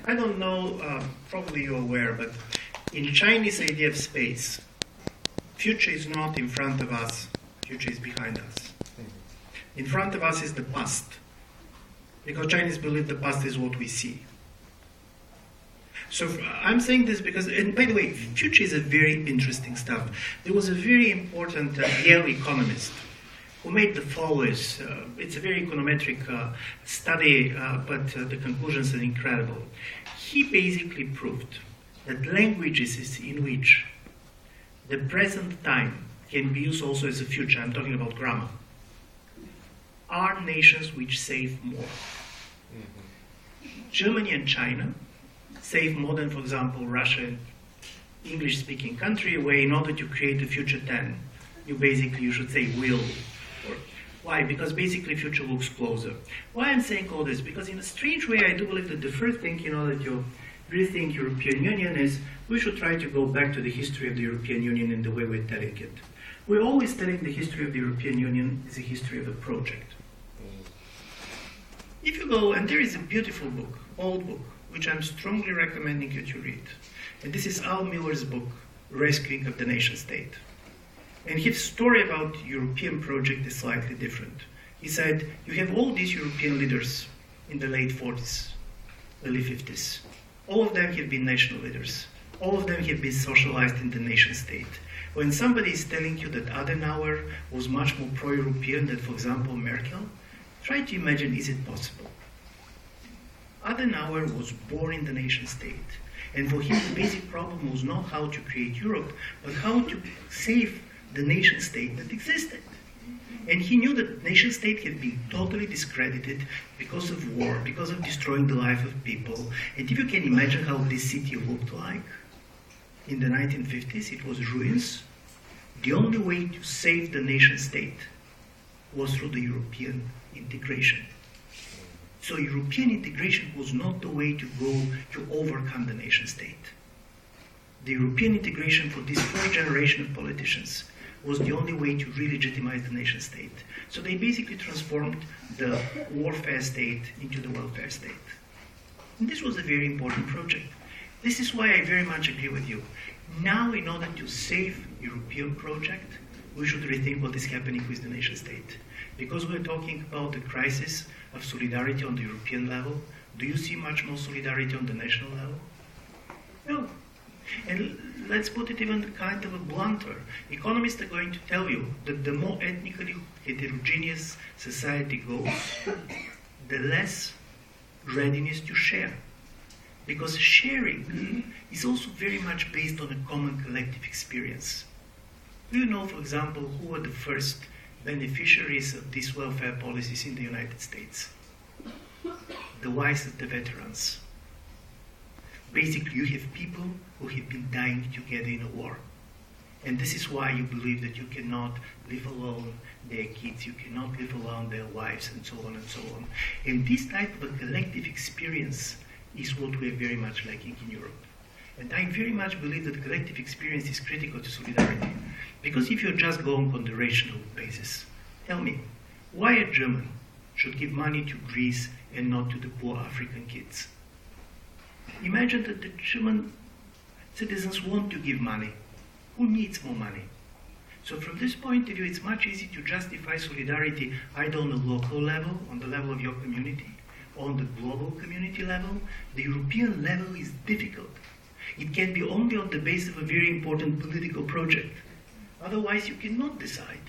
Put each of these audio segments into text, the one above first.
I don't know, probably you're aware, but in Chinese idea of space, future is not in front of us, future is behind us. In front of us is the past, because Chinese believe the past is what we see. So I'm saying this because, and by the way, future is a very interesting stuff. There was a very important Yale economist who made the follows. It's a very econometric study, but the conclusions are incredible. He basically proved that languages in which the present time can be used also as a future, I'm talking about grammar, are nations which save more. Germany and China save more than, for example, Russia and English-speaking country, where in order to create a future tense, you should say will. Why? Because basically future looks closer. Why I'm saying all this? Because in a strange way, I do believe that the first thing, that you rethink European Union is we should try to go back to the history of the European Union in the way we're telling it. We're always telling the history of the European Union is a history of a project. If you go, and there is a beautiful book, old book, which I'm strongly recommending you to read. And this is Al Miller's book, Rescuing of the Nation State. And his story about European project is slightly different. He said, you have all these European leaders in the late 40s, early 50s. All of them have been national leaders. All of them have been socialized in the nation state. When somebody is telling you that Adenauer was much more pro-European than, for example, Merkel, try to imagine, is it possible? Adenauer was born in the nation state. And for him, the basic problem was not how to create Europe, but how to save the nation state that existed. And he knew that the nation state had been totally discredited because of war, because of destroying the life of people. And if you can imagine how this city looked like in the 1950s, it was ruins. The only way to save the nation state was through the European integration. So European integration was not the way to go to overcome the nation state. The European integration for this first generation of politicians was the only way to re-legitimize the nation state. So they basically transformed the warfare state into the welfare state. And this was a very important project. This is why I very much agree with you. Now, in order to save European project, we should rethink what is happening with the nation state. Because we're talking about the crisis of solidarity on the European level, do you see much more solidarity on the national level? No. And let's put it even kind of a blunter. Economists are going to tell you that the more ethnically heterogeneous society goes, the less readiness to share. Because sharing is also very much based on a common collective experience. Do you know, for example, who were the first beneficiaries of these welfare policies in the United States? The wives of the veterans. Basically, you have people who have been dying together in a war. And this is why you believe that you cannot leave alone their kids, you cannot leave alone their wives, and so on and so on. And this type of a collective experience is what we are very much lacking in Europe. And I very much believe that collective experience is critical to solidarity. Because if you're just going on the rational basis, tell me, why a German should give money to Greece and not to the poor African kids? Imagine that the German citizens want to give money. Who needs more money? So from this point of view, it's much easier to justify solidarity either on the local level, on the level of your community, or on the global community level. The European level is difficult. It can be only on the basis of a very important political project. Otherwise, you cannot decide.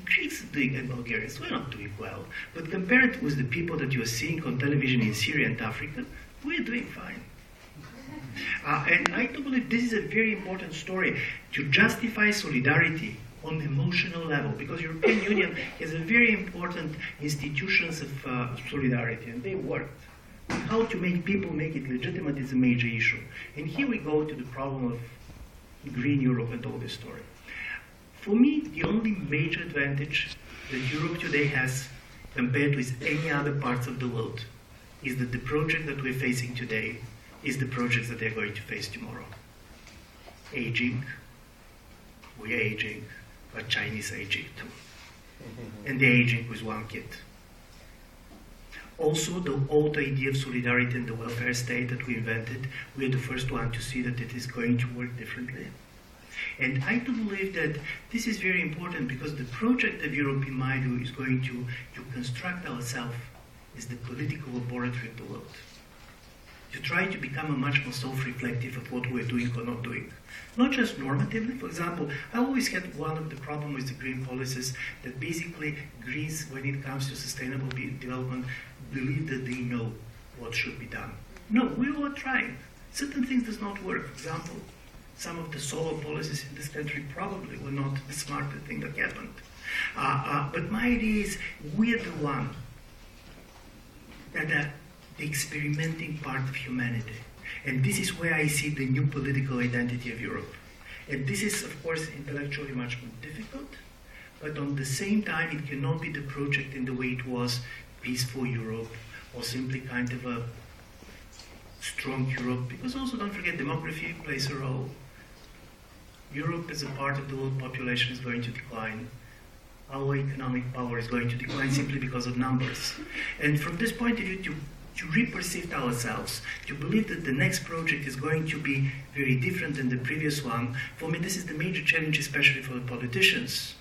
Greeks are doing and Bulgarians, we're not doing well. But compared with the people that you are seeing on television in Syria and Africa, we're doing fine. And I do believe this is a very important story to justify solidarity on the emotional level, because European Union has a very important institutions of solidarity, and they worked. How to make people make it legitimate is a major issue. And here we go to the problem of green Europe and all this story. For me, the only major advantage that Europe today has compared with any other parts of the world is that the project that we're facing today is the projects that they're going to face tomorrow. Aging, we're aging, but Chinese are aging too. And they're aging with one kid. Also, the old idea of solidarity and the welfare state that we invented, we're the first one to see that it is going to work differently. And I do believe that this is very important because the project of Europe, in my view, is going to construct ourselves as the political laboratory of the world. To try to become a much more self-reflective of what we're doing or not doing. Not just normatively. For example, I always had one of the problems with the green policies that basically Greens, when it comes to sustainable development, believe that they know what should be done. No, we are trying. Certain things does not work. For example, some of the solar policies in this country probably were not the smartest thing that happened. But my idea is we're the one that are the experimenting part of humanity. And this is where I see the new political identity of Europe. And this is, of course, intellectually much more difficult, but on the same time, it cannot be the project in the way it was peaceful Europe or simply kind of a strong Europe, because also don't forget demography plays a role. Europe as a part of the world population is going to decline. Our economic power is going to decline simply because of numbers. And from this point of view, to reperceive ourselves, to believe that the next project is going to be very different than the previous one, for me this is the major challenge, especially for the politicians.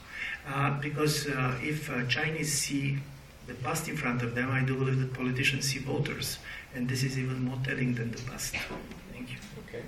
Because if Chinese see the past in front of them, I do believe that politicians see voters. And this is even more telling than the past. Thank you. Okay.